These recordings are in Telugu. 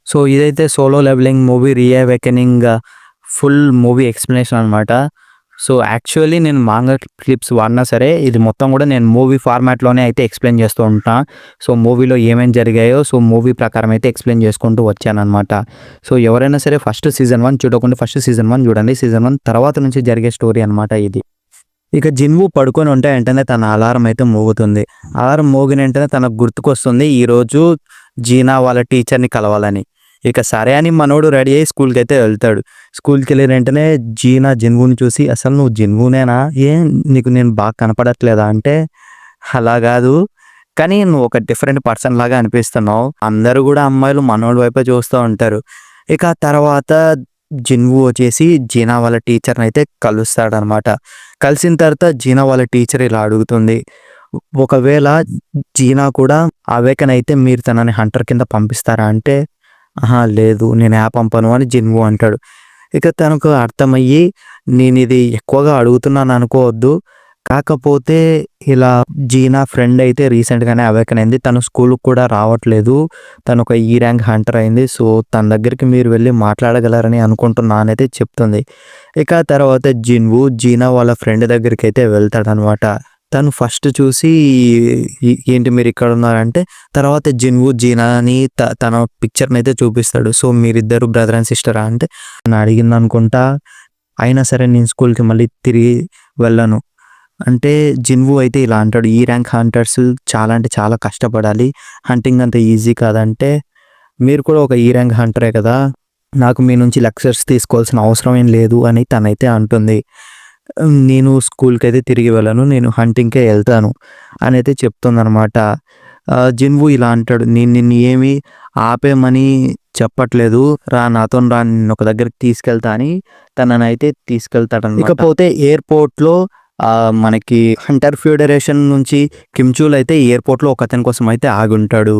సో ఇదైతే solo leveling movie reawakening full movie explanation అనమాట. సో యాక్చువల్లీ నేను మాంగా క్లిప్స్ వాడినా సరే, ఇది మొత్తం కూడా నేను మూవీ ఫార్మాట్‌లోనే అయితే ఎక్స్‌ప్లెయిన్ చేస్తూ ఉంటా. సో మూవీలో ఏమేం జరిగాయో సో మూవీ ప్రకారం అయితే ఎక్స్‌ప్లెయిన్ చేసుకుంటూ వచ్చాననమాట. సో ఎవరైనా సరే ఫస్ట్ సీజన్ 1 చూడకుండా ఫస్ట్ సీజన్ 1 చూడండి. సీజన్ 1 తర్వాత నుంచి జరిగే స్టోరీ అనమాట ఇది. ఇక జిన్‌వూ పడుకొని ఉంటే వెంటనే తన అలారం అయితే మోగుతుంది. అలారం మోగిన వెంటనే తనకు గుర్తుకొస్తుంది ఈరోజు జీనా వాళ్ళ టీచర్‌ని కలవాలని. ఇక సరే అని మనోడు రెడీ అయ్యి స్కూల్‌కైతే వెళ్తాడు. స్కూల్‌కెళ్ళిన వెంటనే జీనా జిన్‌వూని చూసి, "అసలు నువ్వు జిన్‌వూనేనా? నీకు నేను బాగా కనపడట్లేదా?" అంటే, "అలా కాదు, కానీ నువ్వు ఒక డిఫరెంట్ పర్సన్ లాగా అనిపిస్తున్నావు." అందరూ కూడా అమ్మాయిలు మనోడి వైపే చూస్తూ ఉంటారు. ఇక తర్వాత జిన్‌వూ వచ్చేసి జీనా వాళ్ళ టీచర్‌ని అయితే కలుస్తాడనమాట. కలిసిన తర్వాత జీనా వాళ్ళ టీచర్ ఇలా అడుగుతుంది, "ఒకవేళ జీనా కూడా అవేకన్ అయితే మీరు తనని హంటర్ కింద పంపిస్తారా?" అంటే, "అహా! లేదు, నేను పంపను" అని జిన్‌వూ అంటాడు. ఇక తనకు అర్థమయ్యి, "నేనిది ఎక్కువగా అడుగుతున్నాను అనుకోవద్దు. కాకపోతే ఇలా జీనా ఫ్రెండ్ అయితే రీసెంట్‌గానే అవేకన్ అయింది. తను స్కూలుకి కూడా రావట్లేదు. తను ఒక ఈ ర్యాంక్ హంటర్ అయింది. సో తన దగ్గరికి మీరు వెళ్లి మాట్లాడగలరని అనుకుంటున్నా" అనైతే చెప్తుంది. ఇక తర్వాత జీనా వాళ్ళ ఫ్రెండ్ దగ్గరికైతే వెళ్తాడనమాట. తను ఫస్ట్ చూసి, ఏంటి మీరు ఇక్కడ ఉన్నారంటే, తర్వాత జీనాని తన పిక్చర్‌నైతే చూపిస్తాడు. "సో మీరిద్దరు బ్రదర్ అండ్ సిస్టరా?" అంటే, నన్ను అడిగిందనుకుంటా. అయినా సరే నేను స్కూల్‌కి మళ్ళీ తిరిగి వెళ్ళను. అంటే జిన్‌వూ అయితే ఇలా అంటాడు, "ఈ ర్యాంక్ హంటర్స్ చాలా అంటే చాలా కష్టపడాలి. హంటింగ్ అంత ఈజీ కాదంటే, మీరు కూడా ఒక ఈ ర్యాంక్ హంటరే కదా! నాకు మీ నుంచి లెక్చర్స్ తీసుకోవాల్సిన అవసరం ఏం లేదు" అని తనైతే అంటుంది. "నేను స్కూల్‌కైతే తిరిగి వెళ్ళను. నేను హంటింగ్‌కే ఎళ్తాను" అనైతే చెప్తుందనమాట. జిన్‌వూ ఇలా అంటాడు, "నేను నిన్ను ఏమి ఆపేయమని చెప్పట్లేదు. నాతోని రా, నిన్నొక దగ్గరికి తీసుకెళ్తా" అని తననైతే తీసుకెళ్తాడనమాట. ఇకపోతే ఎయిర్‌పోర్ట్‌లో మనకి హంటర్ ఫెడరేషన్ నుంచి కిమ్‌చూల్ అయితే ఎయిర్‌పోర్ట్‌లో ఒకతని కోసం అయితే ఆగుంటాడు.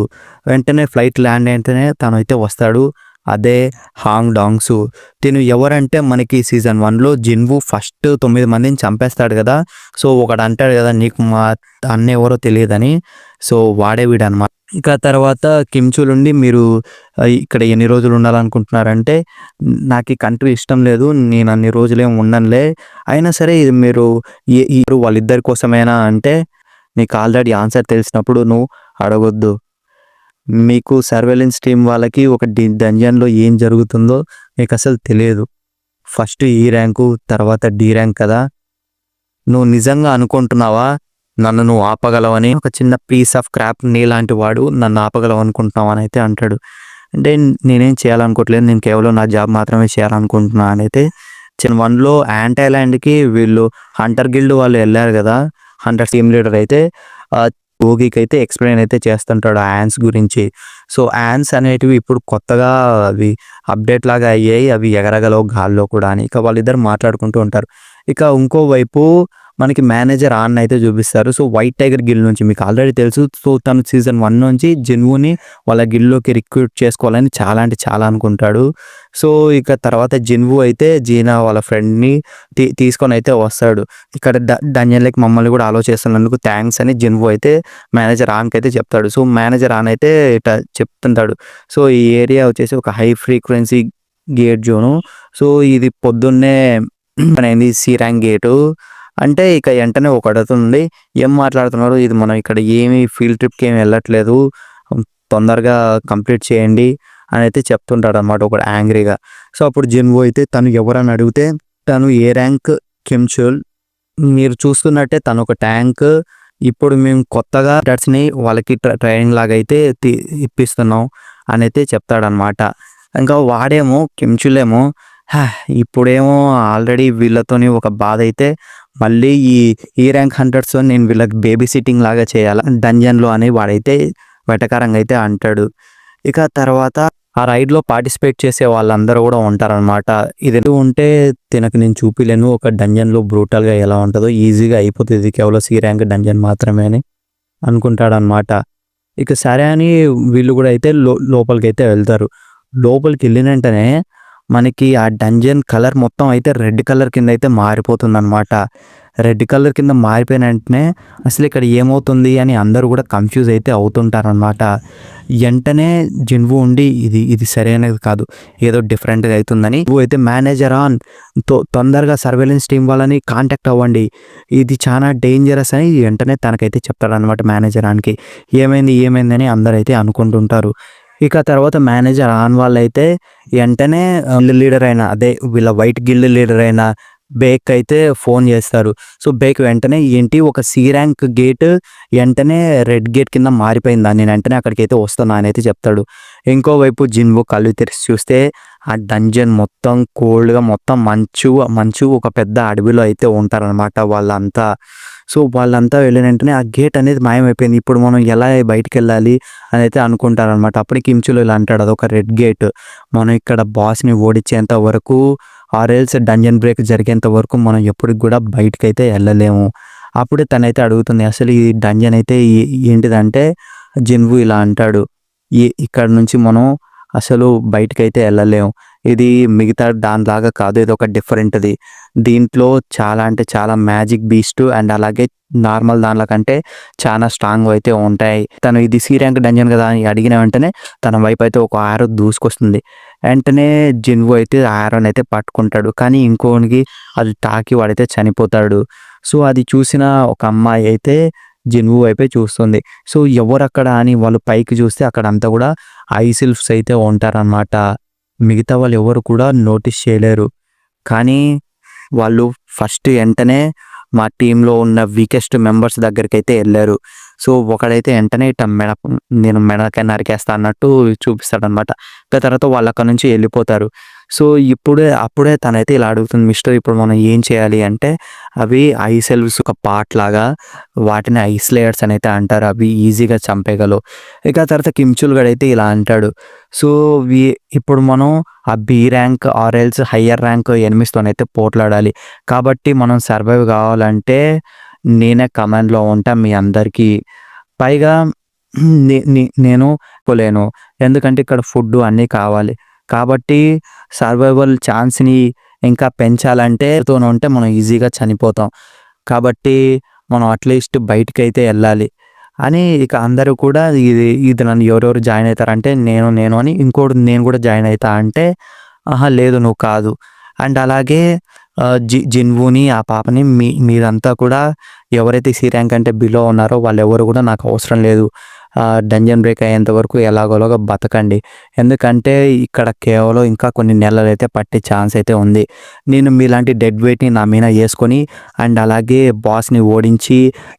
వెంటనే ఫ్లైట్ ల్యాండ్ అయితేనే తనైతే వస్తాడు. అదే హాంగ్ డాంగ్‌సు. తిను ఎవరంటే మనకి సీజన్ 1లో జిన్‌వూ ఫస్ట్ 9 మందిని చంపేస్తాడు కదా! సో ఒకడు అంటాడు కదా, "నీకు మా అన్న ఎవరో తెలియదని." సో వాడే వీడనమాట. ఇక తర్వాత కిమ్‌చూల్ ఉండి, "మీరు ఇక్కడ ఎన్ని రోజులు ఉండాలనుకుంటున్నారంటే," "నాకు ఈ కంట్రీ ఇష్టం లేదు. నేను అన్ని రోజులేం ఉండనులే. అయినా సరే ఇది మీరు వాళ్ళిద్దరి కోసమేనా?" అంటే, "నీకు ఆల్రెడీ ఆన్సర్ తెలిసినప్పుడు నువ్వు అడగొద్దు. మీకు సర్వేలెన్స్ టీమ్ వాళ్ళకి ఒక డంజన్‌లో ఏం జరుగుతుందో నీకసలు తెలియదు. ఫస్ట్ ఈ ర్యాంకు, తర్వాత డి ర్యాంక్ కదా! నువ్వు నిజంగా అనుకుంటున్నావా నన్ను నువ్వు ఆపగలవని? ఒక చిన్న పీస్ ఆఫ్ క్రాప్ నీలాంటి వాడు నన్ను ఆపగలవనుకుంటున్నావా?" అనైతే అంటాడు. అంటే, "నేనేం చేయాలనుకోవట్లేదు. నేను కేవలం నా జాబ్ మాత్రమే చేయాలనుకుంటున్నా" అనైతే 1లో యాంటీ ల్యాండ్‌కి వీళ్ళు హంటర్ గిల్డ్ వాళ్ళు ఎళ్లారు కదా! హంటర్ టీమ్ లీడర్ అయితే ఓగికైతే ఎక్స్‌ప్లెయిన్ అయితే చేస్తుంటాడు యాన్స్ గురించి. సో యాన్స్ అనేటివి ఇప్పుడు కొత్తగా అవి అప్డేట్ లాగా అయ్యాయి. అవి ఎగరగలవు గాల్లో కూడా అని. ఇక వాళ్ళిద్దరు మాట్లాడుకుంటూ ఉంటారు. ఇక ఇంకోవైపు మనకి మేనేజర్ ఆన్ అయితే చూపిస్తారు. సో వైట్ టైగర్ గిల్ నుంచి మీకు ఆల్రెడీ తెలుసు. సో తను సీజన్ 1 నుంచి జిన్‌వూని వాళ్ళ గిల్డ్‌లోకి రిక్రూట్ చేసుకోవాలని చాలా అంటే చాలా అనుకుంటాడు. సో ఇక తర్వాత జిన్‌వూ అయితే జీనా వాళ్ళ ఫ్రెండ్‌ని తీసుకొని అయితే వస్తాడు. ఇక్కడ డంజన్‌లోకి మమ్మల్ని కూడా అలో చేస్తున్నందుకు థాంక్స్ అని జిన్‌వూ అయితే మేనేజర్ ఆన్‌కి అయితే చెప్తాడు. సో మేనేజర్ ఆన్ అయితే ఇట్లా చెప్తుంటాడు. సో ఈ ఏరియా వచ్చేసి ఒక high frequency gate zone. So ఇది పొద్దున్నే అయింది సి ర్యాంక్ గేటు. అంటే ఇక వెంటనే ఒకడుతుంది, "ఏం మాట్లాడుతున్నారు? ఇది మనం ఇక్కడ ఏమి ఫీల్డ్ ట్రిప్‌కి ఏమి వెళ్ళట్లేదు. తొందరగా కంప్లీట్ చేయండి" అని అయితే చెప్తుంటాడనమాట ఒకడు యాంగ్రీగా. సో అప్పుడు జిన్‌వూ అయితే తను ఎవరని అడిగితే, తను ఏ ర్యాంక్ కిమ్‌చూల్. మీరు చూస్తున్నట్టే తను ఒక ట్యాంక్. ఇప్పుడు మేము కొత్తగా ని వాళ్ళకి ట్రైనింగ్ లాగా అయితే ఇప్పిస్తున్నాం అనైతే చెప్తాడనమాట. ఇంకా వాడేమో కిమ్‌చూలేమో, ఇప్పుడేమో ఆల్రెడీ వీళ్ళతోని ఒక బాధ అయితే, మళ్ళీ ఈ ర్యాంక్ హంటర్స్‌తో నేను వీళ్ళకి బేబీ సిట్టింగ్ లాగా చేయాలా డంజన్‌లో అని వాడైతే వెటకారంగా అయితే అంటాడు. ఇక తర్వాత ఆ రైడ్‌లో పార్టిసిపేట్ చేసే వాళ్ళందరూ కూడా ఉంటారనమాట. ఇది ఉంటే తినకు నేను చూపిలేను ఒక డంజన్‌లో బ్రూటల్‌గా ఎలా ఉంటదో, ఈజీగా అయిపోతది కేవలం సి ర్యాంక్ డంజన్ మాత్రమే అని అనుకుంటాడనమాట. ఇక సరే అని వీళ్ళు కూడా అయితే లోపలికైతే వెళ్తారు. లోపలికెళ్ళిన వెంటనే మనకి ఆ డంజన్ కలర్ మొత్తం అయితే రెడ్ కలర్ కింద అయితే మారిపోతుందనమాట. రెడ్ కలర్ కింద మారిపోయిన వెంటనే అసలు ఇక్కడ ఏమవుతుంది అని అందరూ కూడా కన్‌ఫ్యూజ్ అయితే అవుతుంటారనమాట. ఎంటనే జిన్‌వూ ఉండి ఇది సరైనది కాదు. ఏదో డిఫరెంట్‌గా అయితుందని నువ్వు అయితే మేనేజర్ ఆన్ తొందరగా సర్వేలెన్స్ టీమ్ వాళ్ళని కాంటాక్ట్ అవ్వండి. ఇది చాలా డేంజరస్ అని వెంటనే తనకైతే చెప్తాడనమాట మేనేజర్ ఆన్‌కి. ఏమైందని అందరైతే అనుకుంటుంటారు. ఇక తర్వాత మేనేజర్ ఆన్ వాళ్ళైతే వెంటనే లీడర్ అయిన అదే వీళ్ళ వైట్ గిల్డ్ లీడర్ అయిన బేక్ అయితే ఫోన్ చేస్తారు. సో బేక్ వెంటనే ఏంటి ఒక సి ర్యాంక్ గేట్ వెంటనే రెడ్ గేట్ కింద మారిపోయిందా, నేను వెంటనే అక్కడికైతే వస్తున్నా అని అయితే చెప్తాడు. ఇంకోవైపు జిన్‌వూ కళ్ళు తెరిచి చూస్తే ఆ డంజన్ మొత్తం కోల్డ్గా మొత్తం మంచు ఒక పెద్ద అడవిలో అయితే ఉంటారనమాట వాళ్ళంతా. సో వాళ్ళంతా వెళ్ళిన వెంటనే ఆ గేట్ అనేది మాయమైపోయింది. ఇప్పుడు మనం ఎలా బయటికి వెళ్ళాలి అని అయితే అనుకుంటారనమాట. అప్పటికి కిమ్చులు ఇలా అంటాడు, అదొక రెడ్ గేట్, మనం ఇక్కడ బాస్ని ఓడించేంత వరకు ఆర్ఎల్స్ డంజన్ బ్రేక్ జరిగేంత వరకు మనం ఎప్పటికి కూడా బయటకైతే వెళ్ళలేము. అప్పుడే తనైతే అడుగుతుంది, అసలు ఈ డంజన్ అయితే ఏంటిదంటే జిన్‌వూ ఇలా అంటాడు, ఇక్కడ నుంచి మనం అసలు బయటకైతే వెళ్ళలేము. ఇది మిగతా దానిలాగా కాదు, ఇది ఒక డిఫరెంట్ది. దీంట్లో చాలా అంటే చాలా మ్యాజిక్ బీస్ట్ అండ్ అలాగే నార్మల్ దానిల కంటే చాలా స్ట్రాంగ్ అయితే ఉంటాయి. తను ఇది సి ర్యాంక్ డంజన్ కదా అని అడిగిన వెంటనే తన వైపు అయితే ఒక ఆరో దూసుకొస్తుంది. వెంటనే జిన్‌వూ అయితే ఆరోని అయితే పట్టుకుంటాడు. కానీ ఇంకోనికి అది తాకి వాడైతే చనిపోతాడు. సో అది చూసిన ఒక అమ్మాయి అయితే జిన్‌వూ వైపే చూస్తుంది. సో ఎవరక్కడ అని వాళ్ళు పైకి చూస్తే అక్కడ అంతా కూడా ఐస్ ఎల్ఫ్స్ అయితే ఉంటారనమాట. మిగతా వాళ్ళు ఎవరు కూడా నోటీస్ చేయలేరు. కానీ వాళ్ళు ఫస్ట్ వెంటనే మా టీంలో ఉన్న వీకెస్ట్ మెంబర్స్ దగ్గరికైతే వెళ్ళారు. సో ఒకడైతే వెంటనే ఇట్లా నేను మెడకే నరికేస్తా అన్నట్టు చూపిస్తాడనమాట. తర్వాత వాళ్ళు అక్కడ నుంచి వెళ్ళిపోతారు. సో అప్పుడే తనైతే ఇలా అడుగుతుంది, మిస్టర్ ఇప్పుడు మనం ఏం చేయాలి అంటే, అవి ఐస్ ఎల్వ్స్ ఒక పార్ట్ లాగా, వాటిని ఐస్ లేయర్స్ అని అయితే అంటారు, అవి ఈజీగా చంపేయగలవు. ఇక తర్వాత కిమ్చుల్ గడైతే ఇలా అంటాడు, సో ఇప్పుడు మనం ఆ బి ర్యాంక్ ఆర్ఎల్స్ హయ్యర్ ర్యాంక్ ఎనిమిస్తోనైతే పోట్లాడాలి. కాబట్టి మనం సర్వైవ్ కావాలంటే నేనే కమాండ్లో ఉంటా మీ అందరికీ. పైగా నేను పోలేను, ఎందుకంటే ఇక్కడ ఫుడ్ అన్నీ కావాలి. కాబట్టి సర్వైవల్ ఛాన్స్ని ఇంకా పెంచాలంటే ఉంటే మనం ఈజీగా చనిపోతాం. కాబట్టి మనం అట్లీస్ట్ బయటకైతే వెళ్ళాలి అని ఇక అందరూ కూడా ఇది నన్ను ఎవరెవరు జాయిన్ అవుతారంటే నేను అని ఇంకోటి నేను కూడా జాయిన్ అవుతా అంటే, ఆహా లేదు నువ్వు కాదు. అండ్ అలాగే జిన్‌వూని ఆ పాపని మీరంతా కూడా ఎవరైతే సి ర్యాంక్ అంటే బిలో ఉన్నారో వాళ్ళు ఎవరు కూడా నాకు అవసరం లేదు. డంజన్ బ్రేక్ అయ్యేంత వరకు ఎలాగోలాగా బతకండి. ఎందుకంటే ఇక్కడ కేవలం ఇంకా కొన్ని నెలలు అయితే పట్టే ఛాన్స్ అయితే ఉంది. నేను మీలాంటి డెడ్ వెయిట్ని నా మీద వేసుకొని అండ్ అలాగే బాస్ని ఓడించి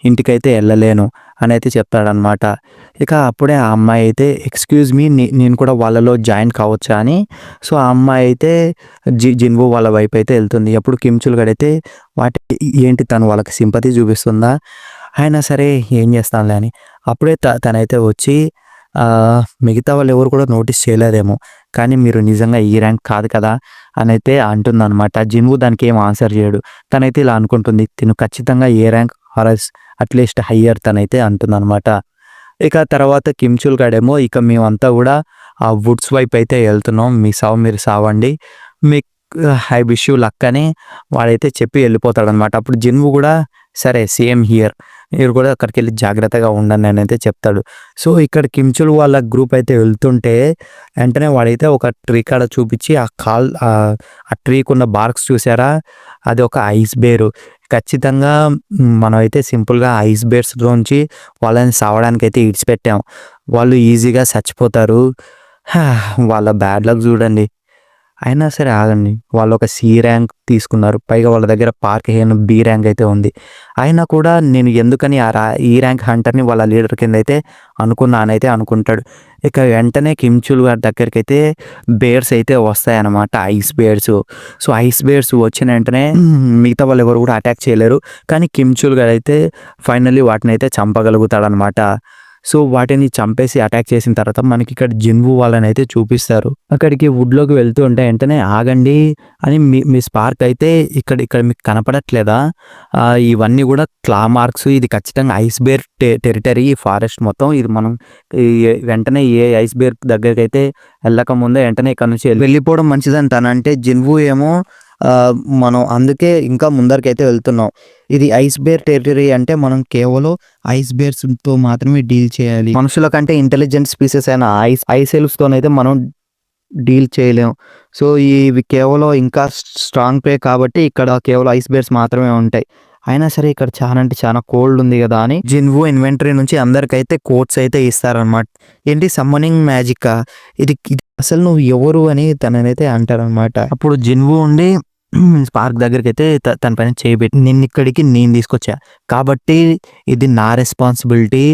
ఇంటికైతే వెళ్ళలేను అని అయితే చెప్తాడనమాట. ఇక అప్పుడే ఆ అమ్మాయి అయితే ఎక్స్క్యూజ్ మీ, నేను కూడా వాళ్ళలో జాయిన్ కావచ్చా అని. సో ఆ అమ్మాయి అయితే జిన్‌వూ వాళ్ళ వైపు అయితే వెళ్తుంది. అప్పుడు కిమ్చుల్ గడైతే ఏంటి తను వాళ్ళకి సింపతి చూపిస్తుందా, అయినా సరే ఏం చేస్తానులే అని. అప్పుడే తనైతే వచ్చి మిగతా వాళ్ళు ఎవరు కూడా నోటీస్ చేయలేదేమో, కానీ మీరు నిజంగా ఈ ర్యాంక్ కాదు కదా అని అయితే అంటుందన్నమాట. జిన్‌వూ దానికి ఏం ఆన్సర్ చేయడు. తనైతే ఇలా అనుకుంటుంది, తిను ఖచ్చితంగా ఏ ర్యాంక్ ఆర్ఎల్స్ అట్లీస్ట్ హయ్యర్ తనైతే అంటుందన్నమాట. ఇక తర్వాత కిమ్చుల్ గాడేమో, ఇక మేమంతా కూడా ఆ వుడ్స్ వైపు అయితే వెళ్తున్నాం, మీ సావు మీరు సావండి, మీకు ఐ విష్ యూ లక్ అని వాడైతే చెప్పి వెళ్ళిపోతాడనమాట. అప్పుడు జిన్‌వూ కూడా సరే సేమ్ హియర్, మీరు కూడా అక్కడికి వెళ్ళి జాగ్రత్తగా ఉండండి అని అయితే చెప్తాడు. సో ఇక్కడ కిమ్చుల్ వాళ్ళ గ్రూప్ అయితే వెళ్తుంటే వెంటనే వాడైతే ఒక ట్రీ కాడ చూపించి ఆ ట్రీకి ఉన్న బార్క్స్ చూసారా, అది ఒక ఐస్ బేరు. ఖచ్చితంగా మనం అయితే సింపుల్గా ఐస్ బేర్స్లోంచి వాళ్ళని సావడానికి అయితే ఇడిచిపెట్టాం, వాళ్ళు ఈజీగా చచ్చిపోతారు. వాళ్ళ బ్యాడ్ లక్ చూడండి. అయినా సరే ఆగండి, వాళ్ళు ఒక సి ర్యాంక్ తీసుకున్నారు, పైగా వాళ్ళ దగ్గర పార్క్ హేన్ బి ర్యాంక్ అయితే ఉంది. అయినా కూడా నేను ఎందుకని ఈ ర్యాంక్ హంటర్ని వాళ్ళ లీడర్ కింద అయితే అనుకున్నానైతే అనుకుంటాడు. ఇక వెంటనే కిమ్చుల్ గారి దగ్గరికి అయితే బేర్స్ అయితే వస్తాయన్నమాట, ice bears. So ice bears వచ్చిన వెంటనే మిగతా వాళ్ళు ఎవరు కూడా అటాక్ చేయలేరు, కానీ కిమ్చుల్ గారు అయితే ఫైనల్లీ వాటిని అయితే చంపగలుగుతాడనమాట. సో వాటిని చంపేసి అటాక్ చేసిన తర్వాత మనకి ఇక్కడ జిన్వు వాళ్ళని అయితే చూపిస్తారు. అక్కడికి వుడ్లోకి వెళ్తూ ఉంటే వెంటనే ఆగండి అని మీ స్పార్క్ అయితే ఇక్కడ ఇక్కడ మీకు కనపడట్లేదా, ఇవన్నీ కూడా క్లా మార్క్స్, ఇది ఖచ్చితంగా ఐస్ బేర్ టెరిటరీ, ఈ ఫారెస్ట్ మొత్తం ఇది. మనం వెంటనే ఏ ఐస్ బేర్ దగ్గరికి అయితే వెళ్ళక ముందే వెంటనే ఇక్కడ నుంచి వెళ్ళిపోవడం మంచిదంటాను. అంటే జిన్వు ఏమో మనం అందుకే ఇంకా ముందరికైతే వెళ్తున్నాం. ఇది ఐస్ బేర్ టెరిటరీ అంటే మనం కేవలం ఐస్ బేర్స్తో మాత్రమే డీల్ చేయాలి. మనుషుల కంటే ఇంటెలిజెంట్ స్పీసెస్ అయిన ఐస్ ఎల్ఫ్స్తోనైతే మనం డీల్ చేయలేం. సో ఇవి కేవలం ఇంకా స్ట్రాంగ్ ప్రే కాబట్టి ఇక్కడ కేవలం ఐస్ బేర్స్ మాత్రమే ఉంటాయి. అయినా సరే ఇక్కడ చాలా అంటే చాలా కోల్డ్ ఉంది కదా అని జిన్వు ఇన్వెంటరీ నుంచి అందరికైతే కోట్స్ అయితే ఇస్తారనమాట. ఏంటి సమ్మనింగ్ మ్యాజిక్, ఇది అసలు నువ్వు ఎవరు అని తననైతే అంటారనమాట. అప్పుడు జిన్వు ఉండి స్పార్క్ దగ్గరికి అయితే తన పైన చేయబెట్టి, నిన్ను ఇక్కడికి నేను తీసుకొచ్చా కాబట్టి ఇది నా రెస్పాన్సిబిలిటీ,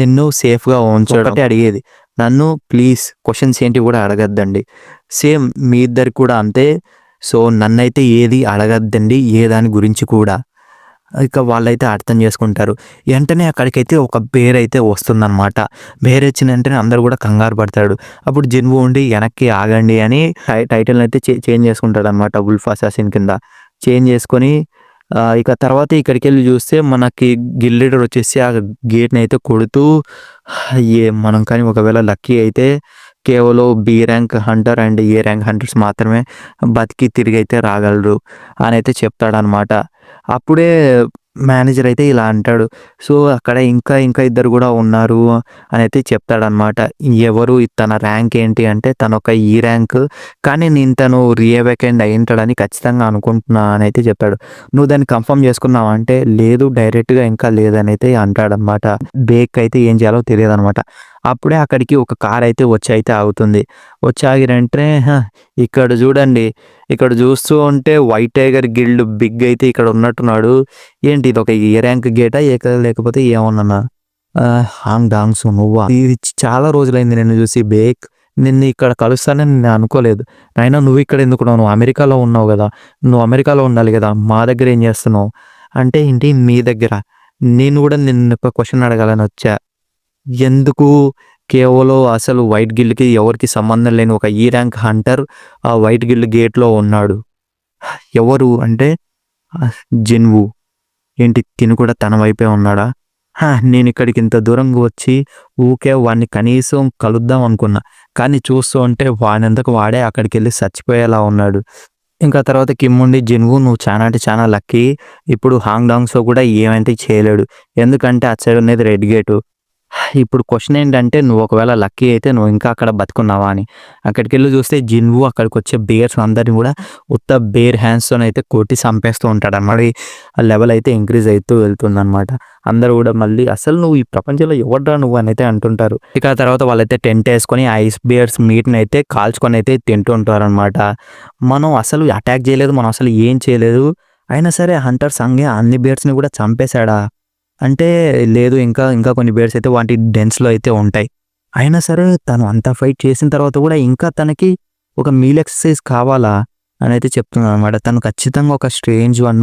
నిన్ను సేఫ్గా ఉంచడం అడిగేది. నన్ను ప్లీజ్ క్వశ్చన్స్ ఏంటి కూడా అడగద్దండి. సేమ్ మీ ఇద్దరికి కూడా అంతే. సో నన్నైతే ఏది అడగద్దండి ఏ దాని గురించి కూడా. ఇక వాళ్ళైతే అర్థం చేసుకుంటారు. వెంటనే అక్కడికైతే ఒక బేర్ అయితే వస్తుందన్నమాట. బేర్ వచ్చిన వెంటనే అందరు కూడా కంగారు పడతాడు. అప్పుడు జిన్వు ఉండి వెనక్కి ఆగండి అని టైటిల్ని అయితే చేంజ్ చేసుకుంటాడు అనమాట. వుల్ఫ్ అసాసిన్ కింద చేంజ్ చేసుకొని ఇక తర్వాత ఇక్కడికి వెళ్ళి చూస్తే మనకి గిల్ లీడర్ వచ్చేసి ఆ గేట్ని అయితే కొడుతూ, మనం కానీ ఒకవేళ లక్కీ అయితే కేవలం B rank hunter and A rank hunters మాత్రమే బతికి తిరిగి అయితే రాగలరు అని అయితే చెప్తాడనమాట. అప్పుడే మేనేజర్ అయితే ఇలా అంటాడు. సో అక్కడ ఇంకా ఇద్దరు కూడా ఉన్నారు అని అయితే చెప్తాడనమాట. ఎవరు, తన ర్యాంక్ ఏంటి అంటే తను ఒక ఈ ర్యాంక్, కానీ నేను తను రీఅవేకెండ్ అయి ఉంటాడని ఖచ్చితంగా అనుకుంటున్నా అని అయితే చెప్పాడు. నువ్వు దాన్ని కన్ఫర్మ్ చేసుకున్నావు అంటే లేదు, డైరెక్ట్గా ఇంకా లేదని అయితే అంటాడనమాట. బేక్ అయితే ఏం చేయాలో తెలియదు అనమాట. అప్పుడే అక్కడికి ఒక కార్ అయితే వచ్చి ఆగుతుంది. వచ్చి ఆగిరంటే ఇక్కడ చూడండి, ఇక్కడ చూస్తూ ఉంటే వైట్ టైగర్ గిల్డ్ బిగ్ అయితే ఇక్కడ ఉన్నట్టున్నాడు. ఏంటి ఇది ఒక ఏ ర్యాంక్ గేటా లేకపోతే ఏమన్నా హాంగ్ డాంగ్స్ నువ్వా? ఇది చాలా రోజులైంది నిన్ను చూసి బేక్, నిన్ను ఇక్కడ కలుస్తానని నేను అనుకోలేదు. అయినా నువ్వు ఇక్కడ ఎందుకు ఉన్నావు? నువ్వు అమెరికాలో ఉన్నావు కదా, నువ్వు అమెరికాలో ఉండాలి కదా, మా దగ్గర ఏం చేస్తున్నావు అంటే ఏంటి మీ దగ్గర? నేను కూడా నిన్ను ఒక క్వశ్చన్ అడగాలని వచ్చా. ఎందుకు కేవలం అసలు వైట్ గిల్డ్కి ఎవరికి సంబంధం లేని ఒక ఈ ర్యాంక్ హంటర్ ఆ వైట్ గిల్డ్ గేట్లో ఉన్నాడు. ఎవరు అంటే జిన్వు. ఏంటి తిను కూడా తన వైపే ఉన్నాడా? నేను ఇక్కడికి ఇంత దూరంగా వచ్చి ఊకే వాడిని కనీసం కలుద్దాం అనుకున్నా, కానీ చూస్తూ ఉంటే వాడినందుకు వాడే అక్కడికి వెళ్ళి చచ్చిపోయేలా ఉన్నాడు. ఇంకా తర్వాత కిమ్ ఉండి జిన్వు నువ్వు చాలా అంటే చాలా లక్కీ, ఇప్పుడు హాంగ్ డాంగ్స్లో కూడా ఏమైతే చేయలేడు, ఎందుకంటే అటు సైడ్ ఉన్నది రెడ్ గేటు. ఇప్పుడు క్వశ్చన్ ఏంటంటే నువ్వు ఒకవేళ లక్కీ అయితే నువ్వు ఇంకా అక్కడ బతుకున్నావా అని. అక్కడికి వెళ్ళి చూస్తే జిన్వు అక్కడికి వచ్చే బేర్స్ అందరినీ కూడా ఉత్త బేర్ హ్యాండ్స్తో అయితే కొట్టి చంపేస్తూ ఉంటాడు అన్నమాట. ఆ లెవెల్ అయితే ఇంక్రీజ్ అవుతూ వెళ్తుందన్నమాట. అందరూ కూడా మళ్ళీ అసలు నువ్వు ఈ ప్రపంచంలో ఎవడ్రా నువ్వు అని అయితే అంటుంటారు. ఇక ఆ తర్వాత వాళ్ళైతే టెంట్ వేసుకొని ఐస్ బేర్స్ మీట్ని అయితే కాల్చుకొని అయితే తింటూ ఉంటారు అనమాట. మనం అసలు అటాక్ చేయలేదు, మనం అసలు ఏం చేయలేదు, అయినా సరే హంటర్స్ అంగే అన్ని బేర్స్ని కూడా చంపేశాడా అంటే లేదు, ఇంకా కొన్ని బేర్స్ అయితే వాటి డెన్స్లో అయితే ఉంటాయి. అయినా సరే తను అంత ఫైట్ చేసిన తర్వాత కూడా ఇంకా తనకి ఒక మీల్ ఎక్సర్సైజ్ కావాలా అని అయితే చెప్తున్నాను అనమాట. తను ఖచ్చితంగా ఒక స్ట్రేంజ్ వన్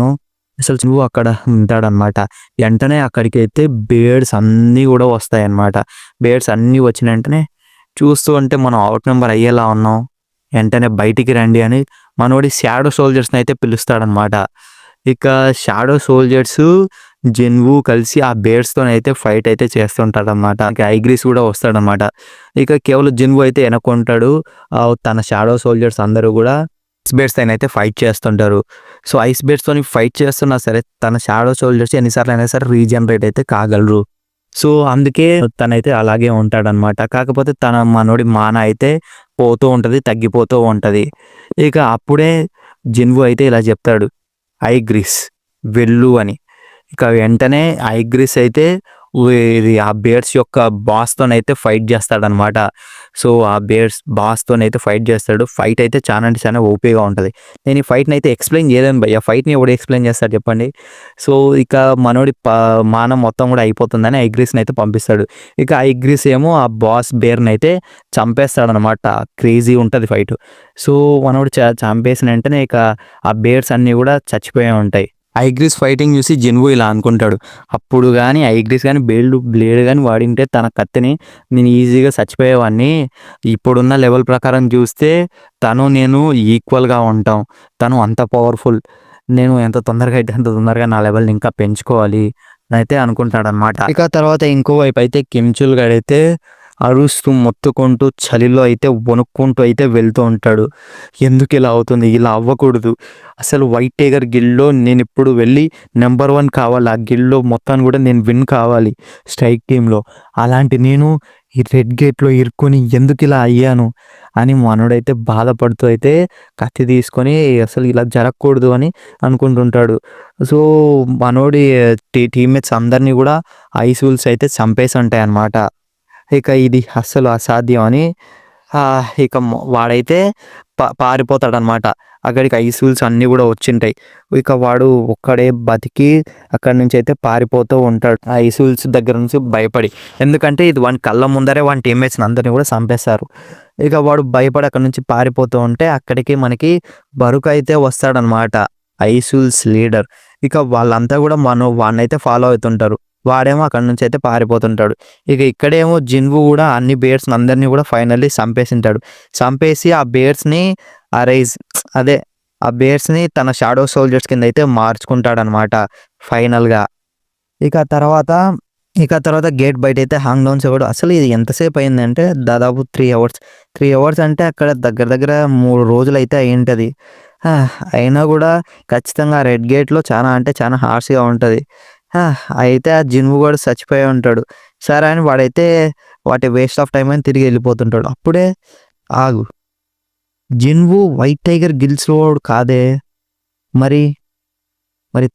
అసలు నువ్వు అక్కడ ఉంటాడనమాట. వెంటనే అక్కడికి అయితే బేర్డ్స్ అన్నీ కూడా వస్తాయన్నమాట. బేర్డ్స్ అన్నీ వచ్చిన వెంటనే చూస్తూ ఉంటే మనం అవుట్ నెంబర్ అయ్యేలా ఉన్నాం, వెంటనే బయటికి రండి అని మనోడి షాడో సోల్జర్స్ని అయితే పిలుస్తాడనమాట. ఇక షాడో సోల్జర్స్ జిన్వు కలిసి ఆ బేర్స్తోనైతే ఫైట్ అయితే చేస్తుంటాడు అనమాట. ఐగ్రీస్ కూడా వస్తాడనమాట. ఇక కేవలం జిన్వు అయితే వెనక్కుంటాడు, తన షాడో సోల్జర్స్ అందరూ కూడా ఐస్ బేర్స్తో అయితే ఫైట్ చేస్తుంటారు. సో ఐస్ బేర్స్తో ఫైట్ చేస్తున్నా సరే తన షాడో సోల్జర్స్ ఎన్నిసార్లు అయినా సరే రీజనరేట్ అయితే కాగలరు. సో అందుకే తనైతే అలాగే ఉంటాడనమాట. కాకపోతే మనోడి మాన అయితే పోతూ ఉంటుంది, తగ్గిపోతూ ఉంటుంది. ఇక అప్పుడే జిన్వు అయితే ఇలా చెప్తాడు, ఐగ్రీస్ వెళ్ళు అని. ఇక వెంటనే ఐగ్రీస్ అయితే ఆ బేర్స్ యొక్క బాస్తోనైతే ఫైట్ చేస్తాడనమాట. సో ఆ బేర్స్ బాస్తోనైతే ఫైట్ చేస్తాడు. ఫైట్ అయితే చాలా అంటే చాలా ఓపీగా ఉంటుంది. నేను ఈ ఫైట్ని అయితే ఎక్స్ప్లెయిన్ చేయలేను భయ్య, ఫైట్ని ఎవడు ఎక్స్ప్లెయిన్ చేస్తాడు చెప్పండి. సో ఇక మనోడి మానం మొత్తం కూడా అయిపోతుందని ఐగ్రీస్ని అయితే పంపిస్తాడు. ఇక ఐగ్రీస్ ఏమో ఆ బాస్ బేర్ని అయితే చంపేస్తాడనమాట. క్రేజీ ఉంటుంది ఫైట్. సో మనోడు చంపేసిన వెంటనే ఇక ఆ బేర్స్ అన్నీ కూడా చచ్చిపోయి ఉంటాయి. ఐగ్రీస్ ఫైటింగ్ చూసి జిన్వు ఇలా అనుకుంటాడు, అప్పుడు కానీ ఐగ్రీస్ కానీ బ్లేడ్ కానీ వాడింటే తన కత్తిని నేను ఈజీగా చచ్చిపోయేవాడిని. ఇప్పుడున్న లెవెల్ ప్రకారం చూస్తే నేను ఈక్వల్గా ఉంటాం. తను అంత పవర్ఫుల్, నేను ఎంత తొందరగా అయితే అంత తొందరగా నా లెవెల్ని ఇంకా పెంచుకోవాలి అయితే అనుకుంటాడనమాట. ఇక తర్వాత ఇంకోవైపు అయితే కిమ్చుల్ గడైతే అరుస్తూ మొత్తుకుంటూ చలిలో అయితే వణుక్కుంటూ అయితే వెళ్తూ ఉంటాడు. ఎందుకు ఇలా అవుతుంది, ఇలా అవ్వకూడదు, అసలు వైట్ టైగర్ గిల్డ్లో నేను ఇప్పుడు వెళ్ళి నెంబర్ 1 కావాలి, ఆ గిల్డ్లో మొత్తాన్ని కూడా నేను విన్ కావాలి స్ట్రైక్ టీంలో. అలాంటి నేను ఈ రెడ్ గేట్లో ఇరుక్కొని ఎందుకు ఇలా అయ్యాను అని మనోడైతే బాధపడుతూ అయితే కత్తి తీసుకొని అసలు ఇలా జరగకూడదు అని అనుకుంటుంటాడు. సో మనోడి టీమ్మేట్స్ అందరినీ కూడా ఐస్ విల్స్ అయితే చంపేసి ఉంటాయి అన్నమాట. ఇక ఇది అస్సలు అసాధ్యం అని ఇక వాడైతే పారిపోతాడనమాట. అక్కడికి ఐస్ విల్స్ అన్నీ కూడా వచ్చింటాయి. ఇక వాడు ఒక్కడే బతికి అక్కడి నుంచి అయితే పారిపోతూ ఉంటాడు ఆ ఐస్ విల్స్ దగ్గర నుంచి భయపడి. ఎందుకంటే ఇది వాని కళ్ళ ముందరే వాని టీమ్మేట్స్ని అందరినీ కూడా చంపేస్తారు. ఇక వాడు భయపడి అక్కడి నుంచి పారిపోతూ ఉంటే అక్కడికి మనకి బరుకు అయితే వస్తాడనమాట, ఐస్ విల్స్ లీడర్. ఇక వాళ్ళంతా కూడా వాడినైతే ఫాలో అవుతుంటారు. వాడేమో అక్కడి నుంచి అయితే పారిపోతుంటాడు. ఇక ఇక్కడేమో జిన్వు కూడా అన్ని బేర్స్ని అందరినీ కూడా ఫైనల్లీ చంపేసింటాడు. చంపేసి ఆ బేర్స్ని ఆ బేర్స్ని తన షాడో సోల్జర్స్ కింద అయితే మార్చుకుంటాడనమాట ఫైనల్గా. ఇక తర్వాత గేట్ బయట అయితే హ్యాంగ్ డౌన్స్ ఇవ్వడు. అసలు ఇది ఎంతసేపు అయిందంటే దాదాపు 3 అవర్స్. 3 అవర్స్ అంటే అక్కడ దగ్గర 3 రోజులు అయితే అయ్యింటది. అయినా కూడా ఖచ్చితంగా రెడ్ గేట్లో చాలా అంటే చాలా హార్ష్గా ఉంటుంది. అయితే ఆ జిన్వు కూడా చచ్చిపోయి ఉంటాడు. సరే అని వాడైతే వాటి వేస్ట్ ఆఫ్ టైం అని తిరిగి వెళ్ళిపోతుంటాడు. అప్పుడే ఆగు, జిన్వు వైట్ టైగర్ గిల్స్ వాడు కాదే, మరి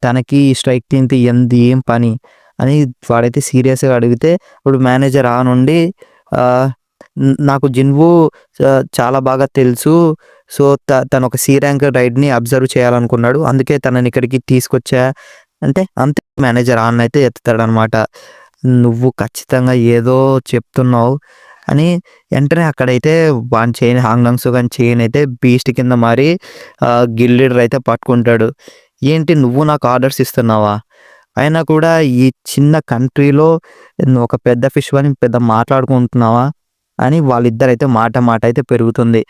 తనకి స్ట్రైక్ టీంతో ఏం పని అని వాడైతే సీరియస్గా అడిగితే ఇప్పుడు మేనేజర్ నుండి నాకు జిన్వు చాలా బాగా తెలుసు, సో తను ఒక సి ర్యాంక్ రైడ్ని అబ్జర్వ్ చేయాలనుకున్నాడు, అందుకే తనని ఇక్కడికి తీసుకొచ్చా అంటే అంతే. మేనేజర్ అయితే ఎత్తుతాడనమాట. నువ్వు ఖచ్చితంగా ఏదో చెప్తున్నావు అని వెంటనే అక్కడైతే వాని చైన్ హాంగ్లాంగ్స్ కానీ చైన్ అయితే బీస్ట్ కింద మారి గిల్ లీడర్ అయితే పట్టుకుంటాడు. ఏంటి నువ్వు నాకు ఆర్డర్స్ ఇస్తున్నావా, అయినా కూడా ఈ చిన్న కంట్రీలో ఒక పెద్ద ఫిష్ అని పెద్ద మాట్లాడుకుంటున్నావా అని వాళ్ళిద్దరైతే మాట అయితే పెరుగుతుంది.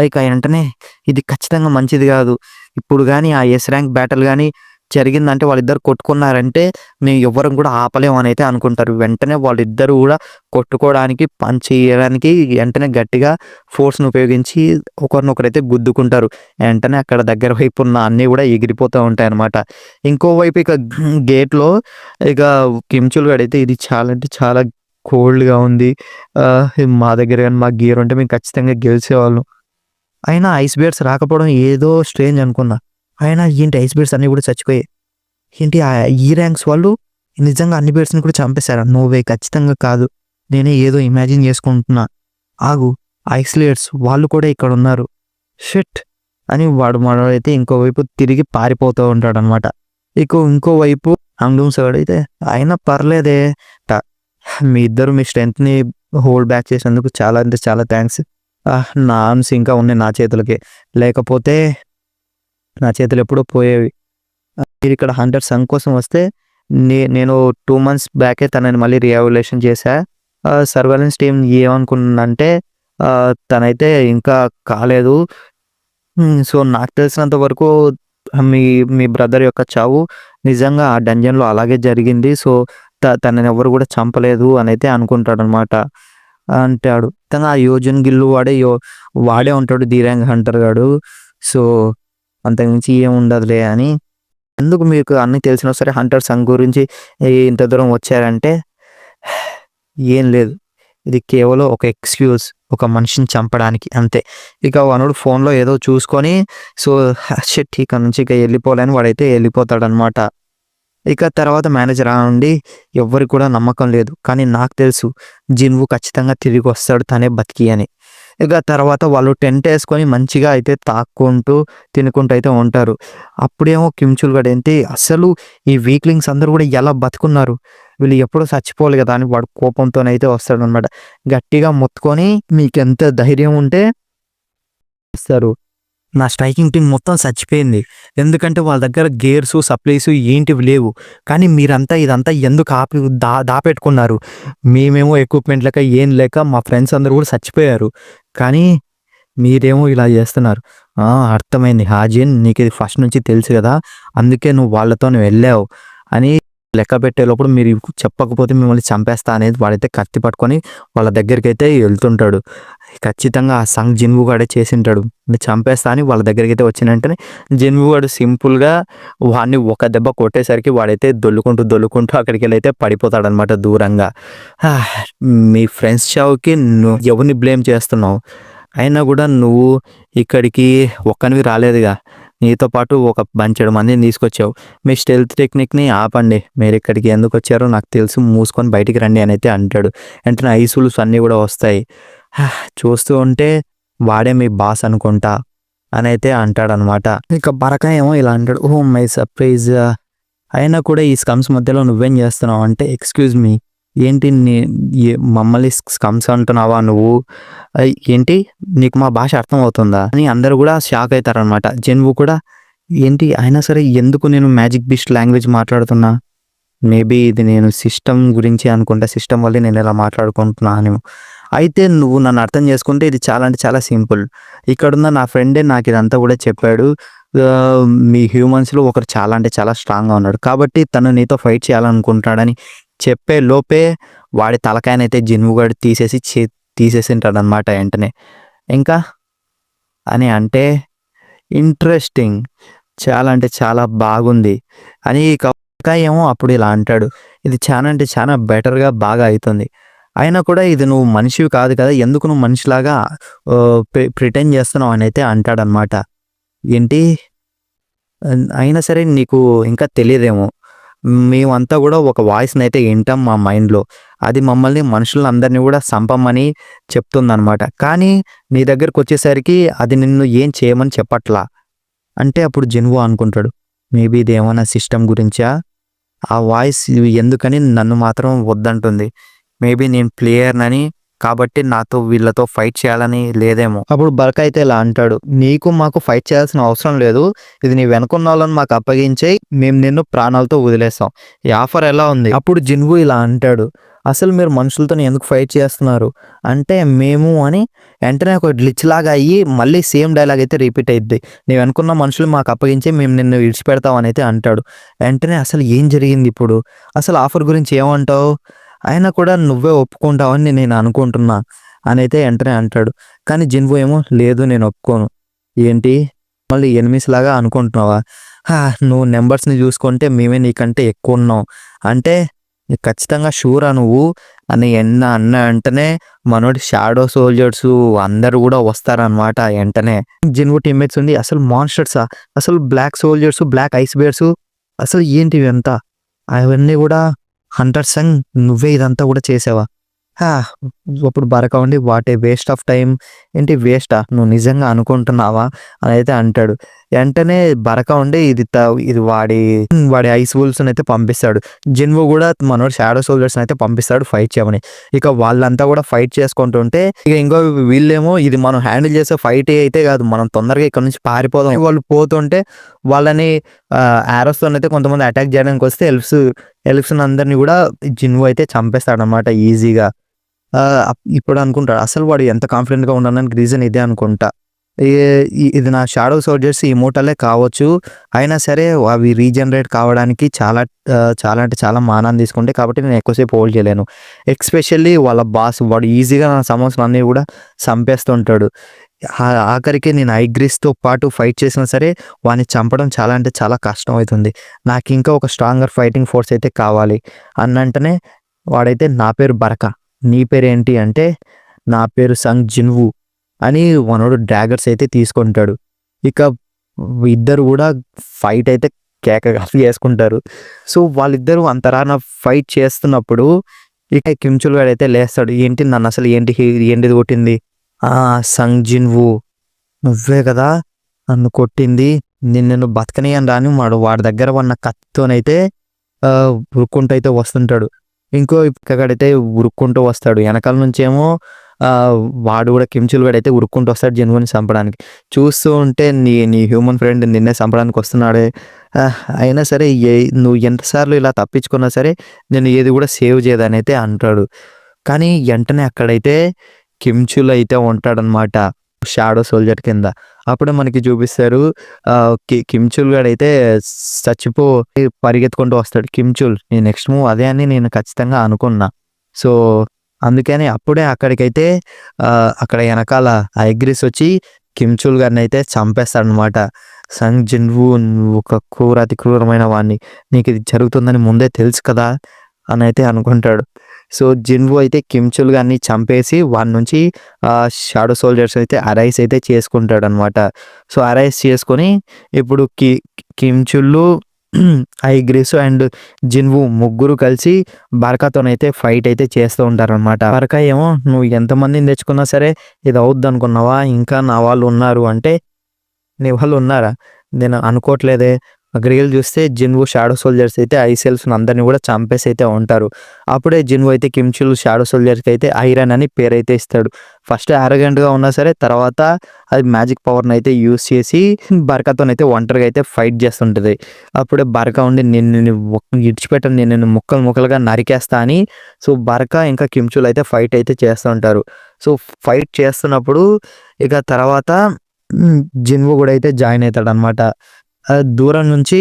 ఇక వెంటనే ఇది ఖచ్చితంగా మంచిది కాదు, ఇప్పుడు కానీ ఆ ఎస్ ర్యాంక్ బ్యాటిల్ కానీ జరిగిందంటే వాళ్ళిద్దరు కొట్టుకున్నారంటే మేము ఎవ్వరం కూడా ఆపలేము అని అయితే అనుకుంటారు. వెంటనే వాళ్ళిద్దరు కూడా కొట్టుకోవడానికి పంచ్ చేయడానికి వెంటనే గట్టిగా ఫోర్స్ని ఉపయోగించి ఒకరినొకరైతే గుద్దుకుంటారు. వెంటనే అక్కడ దగ్గర వైపు ఉన్న అన్నీ కూడా ఎగిరిపోతూ ఉంటాయి అన్నమాట. ఇంకోవైపు ఇక గేట్లో ఇక కిమ్చుల్ గడైతే ఇది చాలా అంటే చాలా కోల్డ్గా ఉంది, మా దగ్గర కానీ మా గేర్ ఉంటే మేము ఖచ్చితంగా గెలిచేవాళ్ళం, అయినా ఐస్ బేర్స్ రాకపోవడం ఏదో స్ట్రేంజ్ అనుకున్నా, అయినా ఏంటి ఐస్ బేర్స్ అన్నీ కూడా చచ్చిపోయాయి, ఏంటి ఈ ర్యాంక్స్ వాళ్ళు నిజంగా అన్ని బేర్స్ని కూడా చంపేశారా, నోవే ఖచ్చితంగా కాదు, నేనే ఏదో ఇమాజిన్ చేసుకుంటున్నా, ఆగు ఐస్లేయర్స్ వాళ్ళు కూడా ఇక్కడ ఉన్నారు, షిట్ అని వాడు మనోడైతే ఇంకోవైపు తిరిగి పారిపోతూ ఉంటాడు అనమాట. ఇంకోవైపు హంగ్డూమ్స్ అయితే అయినా పర్లేదే, మీ ఇద్దరు మీ స్ట్రెంత్ని హోల్డ్ బ్యాక్ చేసినందుకు చాలా అంటే చాలా థ్యాంక్స్, నా ఆర్మ్స్ ఇంకా ఉన్నాయి నా చేతులకి, లేకపోతే నా చేతులు ఎప్పుడో పోయేవి. మీరు ఇక్కడ హంటర్ సన్ కోసం వస్తే నేను 2 months బ్యాకే తనని మళ్ళీ రీఎవాల్యుయేషన్ చేశా. సర్వేలెన్స్ టీం ఏమనుకుంటుందంటే తనైతే ఇంకా కాలేదు, సో నాకు తెలిసినంత వరకు మీ బ్రదర్ యొక్క చావు నిజంగా ఆ డంజన్లో అలాగే జరిగింది, సో తనని ఎవరు కూడా చంపలేదు అని అయితే అనుకుంటాడు అనమాట. అంటాడు ఆ యోజన్ గిల్లు వాడే ఉంటాడు ధీరంగ్ హంటర్ గాడు, సో అంతకుమించి ఏం ఉండదులే అని. ఎందుకు మీకు అన్నీ తెలిసినా సరే హంటర్ సన్ గురించి ఇంత దూరం వచ్చారంటే ఏం లేదు, ఇది కేవలం ఒక ఎక్స్క్యూజ్ ఒక మనిషిని చంపడానికి అంతే. ఇక వానుడు ఫోన్లో ఏదో చూసుకొని సో షిట్ ఇక్కడ నుంచి ఇక వెళ్ళిపోలేని వాడైతే వెళ్ళిపోతాడనమాట. ఇక తర్వాత మేనేజర్ నుండి ఎవ్వరికి కూడా నమ్మకం లేదు, కానీ నాకు తెలుసు జిన్వు ఖచ్చితంగా తిరిగి వస్తాడు తనే బతికి అని. ఇక తర్వాత వాళ్ళు టెంట్ వేసుకొని మంచిగా అయితే తాక్కుంటూ తినుకుంటూ అయితే ఉంటారు. అప్పుడేమో కిమ్చుల్ గడ్ ఏంటి అసలు ఈ వీక్లింగ్స్ అందరూ కూడా ఎలా బతుకున్నారు, వీళ్ళు ఎప్పుడూ చచ్చిపోవాలి కదా అని వాడు కోపంతోనైతే వస్తాడు అనమాట. గట్టిగా మొత్తుకొని మీకు ఎంత ధైర్యం ఉంటే వస్తారు, నా స్ట్రైకింగ్ టీం మొత్తం చచ్చిపోయింది. ఎందుకంటే వాళ్ళ దగ్గర గేర్సు, సప్లైసు ఏంటివి లేవు. కానీ మీరంతా ఇదంతా ఎందుకు ఆపి దాపెట్టుకున్నారు? మేమేమో ఎక్విప్‌మెంట్ లేక ఏం లేక మా ఫ్రెండ్స్ అందరూ కూడా చచ్చిపోయారు. కానీ మీరేమో ఇలా చేస్తున్నారు. అర్థమైంది హాజిన్, నీకిది ఫస్ట్ నుంచి తెలుసు గదా! అందుకే నువ్వు వాళ్ళతోని వెళ్ళావు అని లెక్క పెట్టేలోపుడు మీరు చెప్పకపోతే మిమ్మల్ని చంపేస్తా అనేది వాడైతే కత్తి పట్టుకొని వాళ్ళ దగ్గరికైతే వెళ్తుంటాడు. ఖచ్చితంగా ఆ సంగ్ జిన్‌వూ గాడే చేసుంటాడు. నేను చంపేస్తా అని వాళ్ళ దగ్గరికైతే వచ్చిన వెంటనే జిన్‌వూ గాడు సింపుల్‌గా వాడిని ఒక దెబ్బ కొట్టేసరికి వాడైతే దొల్లుకుంటూ అక్కడికెళ్ళైతే పడిపోతాడనమాట దూరంగా. మీ ఫ్రెండ్స్ చావుకి నువ్వు ఎవరిని బ్లేమ్ చేస్తున్నావు? అయినా కూడా నువ్వు ఇక్కడికి ఒక్కనివి రాలేదుగా, నీతో పాటు ఒక బంచెడు మందిని తీసుకొచ్చావు. మీ స్టెల్త్ టెక్నిక్‌ని ఆపండి. మీరిక్కడికి ఎందుకు వచ్చారో నాకు తెలుసు. మూసుకొని బయటికి రండి అని అయితే అంటాడు. వెంటనే ఐసులుస్ అన్నీ కూడా వస్తాయి. చూస్తూ ఉంటే వాడే మీ బాస్ అనుకుంటా అని అయితే అంటాడనమాట. ఇక బరకా ఏమో ఇలా అంటాడు, ఓహ్ మై సర్ప్రైజ్. అయినా కూడా ఈ స్కమ్స్ మధ్యలో నువ్వేం చేస్తున్నావు అంటే, ఎక్స్క్యూజ్ మీ, ఏంటి మమ్మల్ని స్కమ్స్ అంటున్నావా నువ్వు? ఏంటి నీకు మా భాష అర్థం అవుతుందా అని అందరూ కూడా షాక్ అవుతారనమాట. జిన్‌వూ కూడా ఏంటి అయినా సరే ఎందుకు నేను మ్యాజిక్ బీస్ట్ లాంగ్వేజ్ మాట్లాడుతున్నా? మేబీ ఇది నేను సిస్టమ్ గురించి అనుకుంటా, సిస్టమ్ వల్లే నేను ఇలా మాట్లాడుకుంటున్నాను. అయితే నువ్వు నన్ను అర్థం చేసుకుంటే ఇది చాలా అంటే చాలా సింపుల్. ఇక్కడున్న నా ఫ్రెండే నాకు ఇదంతా కూడా చెప్పాడు. మీ హ్యూమన్స్‌లో ఒకరు చాలా అంటే చాలా స్ట్రాంగ్‌గా ఉన్నాడు. కాబట్టి తను నీతో ఫైట్ చేయాలనుకుంటున్నాడని చెప్పే లోపే వాడి తలకాయనైతే జిన్‌వూ గాడు తీసేసింటాడనమాట వెంటనే. ఇంకా అని అంటే ఇంట్రెస్టింగ్, చాలా అంటే చాలా బాగుంది అని ఏమో అప్పుడు ఇలా అంటాడు. ఇది చాలా అంటే చాలా బెటర్‌గా బాగా అయితుంది. అయినా కూడా ఇది నువ్వు మనిషివి కాదు కదా! ఎందుకు నువ్వు మనిషిలాగా ప్రిటెండ్ చేస్తున్నావు అని అయితే అంటాడనమాట. ఏంటి? అయినా సరే నీకు ఇంకా తెలియదేమో, మేమంతా కూడా ఒక వాయిస్‌ని అయితే వింటాం మా మైండ్‌లో. అది మమ్మల్ని మనుషులందరినీ కూడా చంపమని చెప్తుందనమాట. కానీ నీ దగ్గరకొచ్చేసరికి అది నిన్ను ఏం చేయమని చెప్పట్లా. అంటే అప్పుడు జిన్‌వూ అనుకుంటాడు, మేబీ ఇదేమన్నా సిస్టమ్ గురించా? ఆ వాయిస్ ఎందుకని నన్ను మాత్రం వద్దంటుంది? మేబీ నేను ప్లేయర్‌నని, కాబట్టి నాతో వీళ్ళతో ఫైట్ చేయాలని లేదేమో. అప్పుడు బరక అయితే ఇలా అంటాడు, నీకు మాకు ఫైట్ చేయాల్సిన అవసరం లేదు. ఇది నీ వెనకున్న వాళ్ళని మాకు అప్పగించేయి, మేము నిన్ను ప్రాణాలతో వదిలేస్తాం. ఈ ఆఫర్ ఎలా ఉంది? అప్పుడు జిన్‌వూ ఇలా అంటాడు, అసలు మీరు మనుషులతోని ఎందుకు ఫైట్ చేస్తున్నారు అంటే, మేము అని వెంటనే ఒక గ్లిచ్ లాగా అయ్యి మళ్ళీ సేమ్ డైలాగ్ అయితే రిపీట్ అయిద్ది. నీవు అనుకున్న మనుషులు మాకు అప్పగించి మేము నిన్ను విడిచిపెడతాం అని అయితే అంటాడు. వెంటనే అసలు ఏం జరిగింది ఇప్పుడు? అసలు ఆఫర్ గురించి ఏమంటావు? అయినా కూడా నువ్వే ఒప్పుకుంటావని నేను అనుకుంటున్నా అని అయితే వెంటనే అంటాడు. కానీ జిన్‌వూ ఏమో లేదు నేను ఒప్పుకోను. ఏంటి మళ్ళీ ఎనిమీస్ లాగా అనుకుంటున్నావా? నువ్వు నెంబర్స్‌ని చూసుకుంటే మేమే నీకంటే ఎక్కువ ఉన్నాం. అంటే ఖచ్చితంగా షూరా నువ్వు అని అన్న వెంటనే మనోడి షాడో సోల్జర్సు అందరూ కూడా వస్తారనమాట వెంటనే. జిన్‌వూ టీమ్మేట్స్ ఉండి అసలు మాన్స్టర్సా? అసలు బ్లాక్ సోల్జర్సు, బ్లాక్ ఐస్ బేర్సు, అసలు ఏంటి ఇవంతా? అవన్నీ కూడా హంటర్స్ అండ్ నువ్వే ఇదంతా కూడా చేసావా? అప్పుడు బరక ఉండి what a waste of time. ఏంటి వేస్టా? నువ్వు నిజంగా అనుకుంటున్నావా అని అయితే అంటాడు. వెంటనే బరక ఉండి ఇది వాడి ఐస్ వూల్స్‌ని అయితే పంపిస్తాడు. జిన్‌వూ కూడా మనోడు షాడో సోల్జర్స్‌ని అయితే పంపిస్తాడు ఫైట్ చేయమని. ఇక వాళ్ళంతా కూడా ఫైట్ చేసుకుంటుంటే ఇక ఇంకో వీళ్ళేమో ఇది మనం హ్యాండిల్ చేసే ఫైట్ అయితే కాదు, మనం తొందరగా ఇక్కడ నుంచి పారిపోదాం. వాళ్ళు పోతుంటే వాళ్ళని యారోస్తోనైతే కొంతమంది అటాక్ చేయడానికి వస్తే ఎల్ఫ్స్‌ని అందరిని కూడా జిన్‌వూ అయితే చంపేస్తాడనమాట ఈజీగా. ఇప్పుడు అనుకుంటాడు అసలు వాడు ఎంత కాన్ఫిడెంట్‌గా ఉన్నాడానికి రీజన్ ఇదే అనుకుంటా. ఇది నా షాడో సోల్జర్స్ ఇమ్మోర్టలే కావచ్చు. అయినా సరే అవి రీజనరేట్ కావడానికి చాలా అంటే చాలా మానాన్ని తీసుకుంటాయి. కాబట్టి నేను ఎక్కువసేపు హోల్డ్ చేయలేను. ఎస్పెషల్లీ వాళ్ళ బాస్ వాడు ఈజీగా నా సమోసాలు అన్నీ కూడా చంపేస్తుంటాడు. ఆఖరికి నేను ఐగ్రిస్‌తో పాటు ఫైట్ చేసినా సరే వాడిని చంపడం చాలా అంటే చాలా కష్టం అవుతుంది. నాకు ఇంకా ఒక స్ట్రాంగర్ ఫైటింగ్ ఫోర్స్ అయితే కావాలి అన్నంటనే వాడైతే నా పేరు బరక, నీ పేరేంటి అంటే నా పేరు సంగ్ జిన్‌వూ అని మనోడు డాగర్స్ అయితే తీసుకుంటాడు. ఇక ఇద్దరు కూడా ఫైట్ అయితే కేకగా చేసుకుంటారు. సో వాళ్ళిద్దరూ అంతరాన ఫైట్ చేస్తున్నప్పుడు ఇక కిమ్చుల్ గాడు అయితే లేస్తాడు. ఏంటి నన్ను అసలు ఏంటిది కొట్టింది? సంగ్ జిన్‌వూ నువ్వే కదా నన్ను కొట్టింది, నిన్ను బతకనియను రాని వాడి దగ్గర ఉన్న కత్తితోనైతే ఉరుక్కుంటూ అయితే వస్తుంటాడు. ఇంకో ఇక్కడైతే ఉరుక్కుంటూ వస్తాడు. వెనకాల నుంచేమో వాడు కూడా కిమ్చుల్ గడైతే ఉరుక్కుంటూ వస్తాడు జిన్‌వుని చంపడానికి. చూస్తూ ఉంటే నీ నీ హ్యూమన్ ఫ్రెండ్ నిన్నే చంపడానికి వస్తున్నాడే. అయినా సరే నువ్వు ఎంత సార్లు ఇలా తప్పించుకున్నా సరే నేను ఏది కూడా సేవ్ చేయదనైతే అంటాడు. కానీ వెంటనే అక్కడైతే కిమ్చుల్ అయితే ఉంటాడనమాట. షాడో సోల్జర్ కింద. అప్పుడే మనకి చూపిస్తారు కిమ్చుల్ గాడైతే చచ్చిపోయి పరిగెత్తుకుంటూ వస్తాడు. కిమ్చుల్ నీ నెక్స్ట్ మూవ్ అదే అని నేను ఖచ్చితంగా అనుకున్నా. సో అందుకని అప్పుడే అక్కడికైతే అక్కడ వెనకాల ఐగ్రిస్ వచ్చి కిమ్చుల్ గారిని అయితే చంపేస్తాడనమాట. సంగ్ జిన్‌వు నువ్వు ఒక అతి క్రూరమైన వాడిని, నీకు ఇది జరుగుతుందని ముందే తెలుసు కదా అని అయితే అనుకుంటాడు. సో జిన్‌వు అయితే కిమ్చుల్ గారిని చంపేసి వాడి నుంచి షాడో సోల్జర్స్ అయితే అరైజ్ అయితే చేసుకుంటాడనమాట. సో అరైజ్ చేసుకొని ఇప్పుడు కిమ్చుల్, ఐగ్రిస్ అండ్ జిన్‌వు ముగ్గురు కలిసి బరకాతోనైతే ఫైట్ అయితే చేస్తూ ఉంటారనమాట. బరకా ఏమో నువ్వు ఎంతమందిని తెచ్చుకున్నా సరే ఇది అవుద్ది అనుకున్నావా, ఇంకా నా వాళ్ళు ఉన్నారు అంటే, నీ వాళ్ళు ఉన్నారా, నేను అనుకోవట్లేదే. రియల్ చూస్తే జిన్‌వు షాడో సోల్జర్స్ అయితే ఐసెల్ఫ్ని అందరినీ కూడా చంపేసి అయితే ఉంటారు. అప్పుడే జిన్‌వు అయితే కిమ్చుల్ షాడో సోల్జర్స్కి అయితే ఐరన్ అని పేరైతే ఇస్తాడు. ఫస్ట్ యారగెంట్గా ఉన్నా సరే తర్వాత అది మ్యాజిక్ పవర్ని అయితే యూస్ చేసి బరకాతోనైతే ఒంటరిగా అయితే ఫైట్ చేస్తుంటుంది. అప్పుడే బరకా ఉండి నిన్ను ఇడిచిపెట్టను, నేను నిన్ను ముక్కలు ముక్కలుగా నరికేస్తా అని. సో బరకా ఇంకా కిమ్చుల్ అయితే ఫైట్ అయితే చేస్తూ ఉంటారు. సో ఫైట్ చేస్తున్నప్పుడు ఇక తర్వాత జిన్‌వు కూడా అయితే జాయిన్ అవుతాడు అనమాట. దూరం నుంచి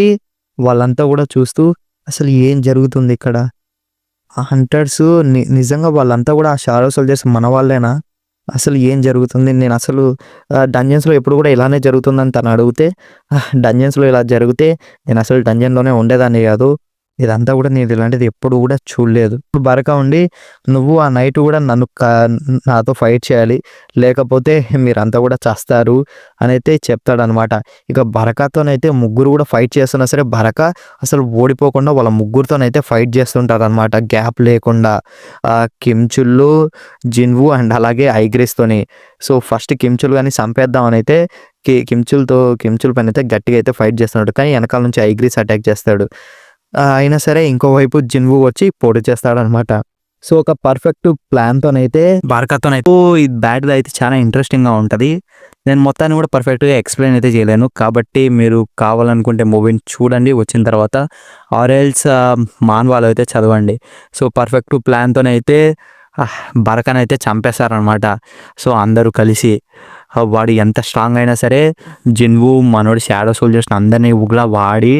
వాళ్ళంతా కూడా చూస్తూ అసలు ఏం జరుగుతుంది ఇక్కడ, ఆ హంటర్స్ నిజంగా వాళ్ళంతా కూడా ఆ షాడో సోల్జర్స్ మన వాళ్ళేనా, అసలు ఏం జరుగుతుంది, నేను అసలు డంజన్స్లో ఎప్పుడు కూడా ఇలానే జరుగుతుందని తను అడిగితే, డంజన్స్లో ఇలా జరిగితే నేను అసలు డంజన్లోనే ఉండేదాన్ని కాదు, ఇదంతా కూడా నేను ఇలాంటిది ఎప్పుడు కూడా చూడలేదు. బరకా ఉండి నువ్వు ఆ నైట్ కూడా నాతో ఫైట్ చేయాలి, లేకపోతే మీరంతా కూడా చస్తారు అని అయితే చెప్తాడనమాట. ఇక బరకాతోనైతే ముగ్గురు కూడా ఫైట్ చేస్తున్నా సరే బరకా అసలు ఓడిపోకుండా వాళ్ళ ముగ్గురితోనైతే ఫైట్ చేస్తుంటారనమాట గ్యాప్ లేకుండా. కిమ్చుల్, జిన్‌వు అండ్ అలాగే ఐగ్రిస్తోని. సో ఫస్ట్ కిమ్చుల్ కానీ చంపేద్దామని అయితే కిమ్చుల్ పైన అయితే గట్టిగా అయితే ఫైట్ చేస్తున్నాడు. కానీ వెనకాల నుంచి ఐగ్రిస్ అటాక్ చేస్తాడు. అయినా సరే ఇంకోవైపు జిన్‌వు వచ్చి పోటీ చేస్తాడనమాట. సో ఒక పర్ఫెక్ట్ ప్లాన్‌తోనైతే బరకాతోనైతే ఈ బ్యాటిల్ అయితే చాలా ఇంట్రెస్టింగ్‌గా ఉంటుంది. నేను మొత్తాన్ని కూడా పర్ఫెక్ట్‌గా ఎక్స్ప్లెయిన్ అయితే చేయలేను. కాబట్టి మీరు కావాలనుకుంటే మూవీని చూడండి, వచ్చిన తర్వాత ఆర్ ఎల్స్ మాన్వాలో అయితే చదవండి. సో పర్ఫెక్ట్ ప్లాన్‌తోనైతే బరకానైతే చంపేస్తారనమాట. సో అందరూ కలిసి వాడు ఎంత స్ట్రాంగ్ అయినా సరే జిన్‌వు మనోడి షాడో సోల్జర్స్ని అందరినీ ఉగ్లా వాడి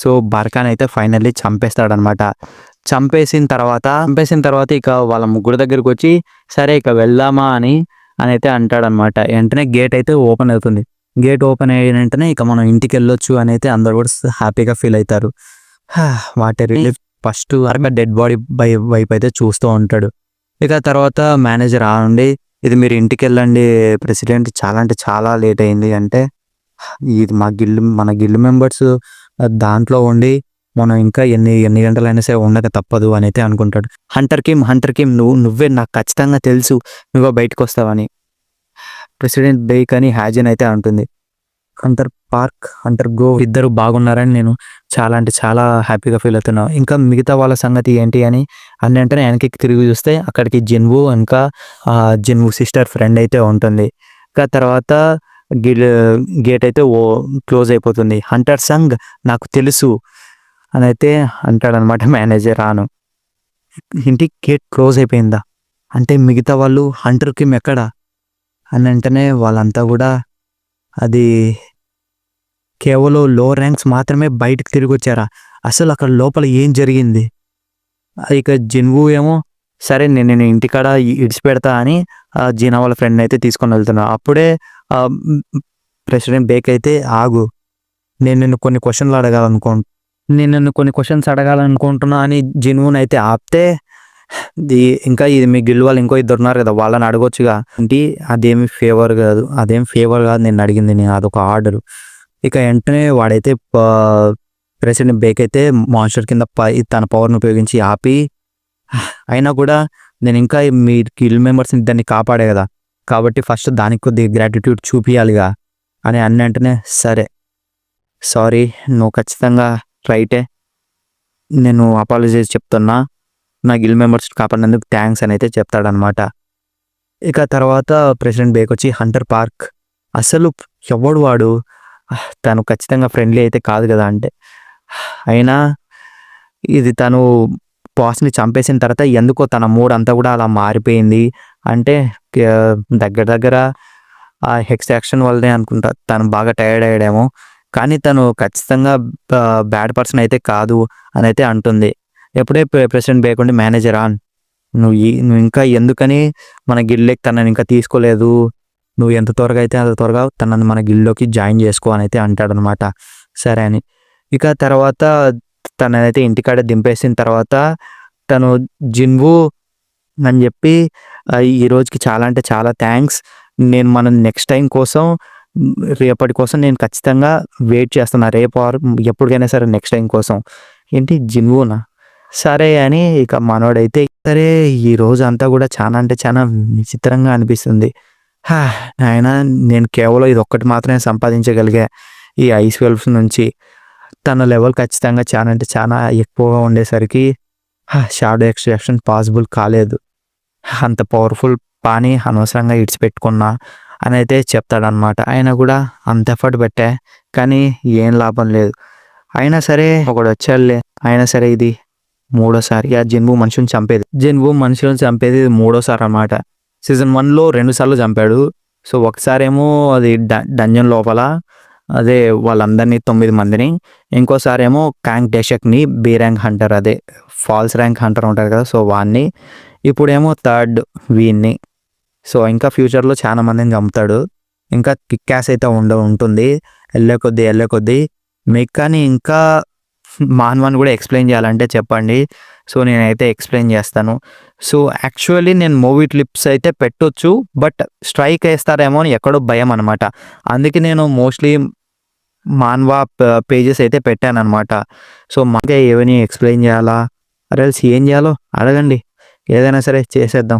సో బరకాని అయితే ఫైనల్లీ చంపేస్తాడనమాట. చంపేసిన తర్వాత ఇక వాళ్ళ ముగ్గురు దగ్గరికి వచ్చి సరే ఇక వెళ్దామా అని అయితే అంటాడనమాట. వెంటనే గేట్ అయితే ఓపెన్ అవుతుంది. గేట్ ఓపెన్ అయిన వెంటనే ఇక మనం ఇంటికి వెళ్ళొచ్చు అని అయితే అందరు కూడా హ్యాపీగా ఫీల్ అవుతారు. వాటి రిలీఫ్ ఫస్ట్ డెడ్ బాడీ వైపు అయితే చూస్తూ ఉంటాడు. ఇక తర్వాత మేనేజర్ ఉండి ఇది మీరు ఇంటికి వెళ్ళండి ప్రెసిడెంట్, చాలా అంటే చాలా లేట్ అయింది అంటే, ఇది మన గిల్డ్ మెంబర్స్ దాంట్లో ఉండి మనం ఇంకా ఎన్ని గంటలైనా సరే ఉండక తప్పదు అని అయితే అనుకుంటాడు. హంటర్ కిమ్ నువ్వే నాకు ఖచ్చితంగా తెలుసు నువ్వే బయటకు వస్తావని ప్రెసిడెంట్ బేక్ అని హ్యాజన్ అయితే అంటుంది. హంటర్ గో ఇద్దరు బాగున్నారని నేను చాలా అంటే చాలా హ్యాపీగా ఫీల్ అవుతున్నాను. ఇంకా మిగతా వాళ్ళ సంగతి ఏంటి అని వెంటనే వెనక్కి తిరిగి చూస్తే అక్కడికి జిన్‌వు ఇంకా జిన్‌వు సిస్టర్ ఫ్రెండ్ అయితే ఉంటుంది. ఇంకా తర్వాత గేట్ అయితే క్లోజ్ అయిపోతుంది. హంటర్ సంగ్ నాకు తెలుసు అని అయితే అంటాడనమాట మేనేజర్. ఇంటి గేట్ క్లోజ్ అయిపోయిందా అంటే మిగతా వాళ్ళు హంటర్ కిమ్ ఎక్కడ అని వెంటనే వాళ్ళంతా కూడా అది కేవలం లో ర్యాంక్స్ మాత్రమే బయటకు తిరిగి వచ్చారా, అసలు అక్కడ లోపల ఏం జరిగింది. ఇక జిన్‌వు ఏమో సరే నేను ఇంటికాడ ఇడిచిపెడతా అని జీనా వాళ్ళ ఫ్రెండ్ అయితే తీసుకొని వెళ్తున్నా. అప్పుడే ప్రెసిడెంట్ బేక్ అయితే ఆగు, నేను నిన్ను కొన్ని క్వశ్చన్స్ అడగాలనుకుంటున్నా అని జిన్‌వుని అయితే ఆపితే, ఇంకా ఇది మీ గిల్డ్ వాళ్ళు ఇంకో ఇద్దరు ఉన్నారు కదా వాళ్ళని అడగొచ్చుగా ఏంటి, అదేం ఫేవర్ కాదు నేను అడిగింది, నేను అదొక ఆర్డర్. ఇక వెంటనే వాడైతే ప్రెసిడెంట్ బేక్ అయితే మాన్స్టర్ కింద తన పవర్ని ఉపయోగించి ఆపి, అయినా కూడా నేను ఇంకా మీ గిల్డ్ మెంబర్స్ని దాన్ని కాపాడే కదా కాబట్టి ఫస్ట్ దానికి కొద్దిగా గ్రాటిట్యూడ్ చూపించాలిగా అని వెంటనే సరే సారీ నువ్వు ఖచ్చితంగా రైటే, నేను అపాలజైజ్ చెప్తున్నా, నా గిల్డ్ మెంబర్స్ కాపాడినందుకు థ్యాంక్స్ అని అయితే చెప్తాడనమాట. ఇక తర్వాత ప్రెసిడెంట్ బేక్ వచ్చి హంటర్ పార్క్. అసలు ఎవడు వాడు? తను ఖచ్చితంగా ఫ్రెండ్లీ అయితే కాదు కదా అంటే, అయినా ఇది తను బాస్‌ని చంపేసిన తర్వాత ఎందుకో తన మూడ్ అంతా కూడా అలా మారిపోయింది. అంటే దగ్గర దగ్గర ఆ ఎక్స్‌ట్రాక్షన్ వల్లనే అనుకుంటా. తను బాగా టైర్డ్ అయ్యాడేమో. కానీ తను ఖచ్చితంగా బ్యాడ్ పర్సన్ అయితే కాదు అనైతే అంటుంది. ఎప్పుడే ప్రెసిడెంట్ బేక్ ఉండి మేనేజరా నువ్వు ఇంకా ఎందుకని మన గిల్డ్‌లోకి తనని ఇంకా తీసుకోలేదు. నువ్వు ఎంత త్వరగా అయితే అంత త్వరగా తనని మన గిల్డ్‌లోకి జాయిన్ చేసుకో అనైతే అంటాడనమాట. సరే అని. ఇక తర్వాత తననైతే ఇంటికాడ దింపేసిన తర్వాత తను జిన్‌వూ అని చెప్పి ఈ రోజుకి చాలా అంటే చాలా థ్యాంక్స్. నేను మన నెక్స్ట్ టైం కోసం రేపటి కోసం నేను ఖచ్చితంగా వెయిట్ చేస్తున్నా. రేపు ఆర్ ఎప్పటికైనా సరే నెక్స్ట్ టైం కోసం. ఏంటి జిన్‌వూనా? సరే అని ఇక మనోడైతే సరే ఈ రోజంతా కూడా చాలా అంటే చాలా విచిత్రంగా అనిపిస్తుంది. నాయనా నేను కేవలం ఇదొక్కటి మాత్రమే సంపాదించగలిగా ఈ ఐస్ వెల్వ్స్ నుంచి. తన లెవెల్ ఖచ్చితంగా చాలా అంటే చాలా ఎక్కువగా ఉండేసరికి షాడో ఎక్స్‌ట్రాక్షన్ పాసిబుల్ కాలేదు. అంత పవర్‌ఫుల్ పాని అనవసరంగా ఇడిచిపెట్టుకున్నా అనైతే చెప్తాడనమాట. అయినా కూడా అంత ఎఫర్ట్ పెట్టా కానీ ఏం లాభం లేదు. అయినా సరే ఒకడొచ్చాడులే. అయినా సరే ఇది మూడోసారి ఆ జిన్‌వూ మనుషుల్ని చంపేది. జిన్‌వూ మనుషులను చంపేది ఇది మూడోసారి అనమాట. సీజన్ 1లో 2 సార్లు చంపాడు. సో ఒకసారేమో అది డంజన్ లోపల అదే వాళ్ళందరినీ 9 మందిని. ఇంకోసారేమో కాంగ్ డెషక్‌ని బి ర్యాంక్ హంటర్ అదే ఫాల్స్ ర్యాంక్ హంటర్ ఉంటారు కదా! సో వాడిని. ఇప్పుడేమో థర్డ్ వీడిని. సో ఇంకా ఫ్యూచర్‌లో చాలా మందిని చంపుతాడు. ఇంకా కిక్ యాస్ అయితే ఉంటుంది. ఎళ్ళే కొద్దీ మీకు కానీ ఇంకా మాన్వాని కూడా ఎక్స్‌ప్లెయిన్ చేయాలంటే చెప్పండి. సో నేనైతే ఎక్స్‌ప్లెయిన్ చేస్తాను. సో యాక్చువల్లీ నేను మూవీ క్లిప్స్ అయితే పెట్టొచ్చు. బట్ స్ట్రైక్ ఏస్తారేమో అని ఎక్కడో భయం అనమాట. అందుకే నేను మోస్ట్‌లీ మాన్వా పేజెస్ అయితే పెట్టాననమాట. సో మాకే ఏవని ఎక్స్‌ప్లెయిన్ చేయాలా? ఆర్ ఎల్స్ ఏం చేయాలో అడగండి. ఏదైనా సరే చేసేద్దాం.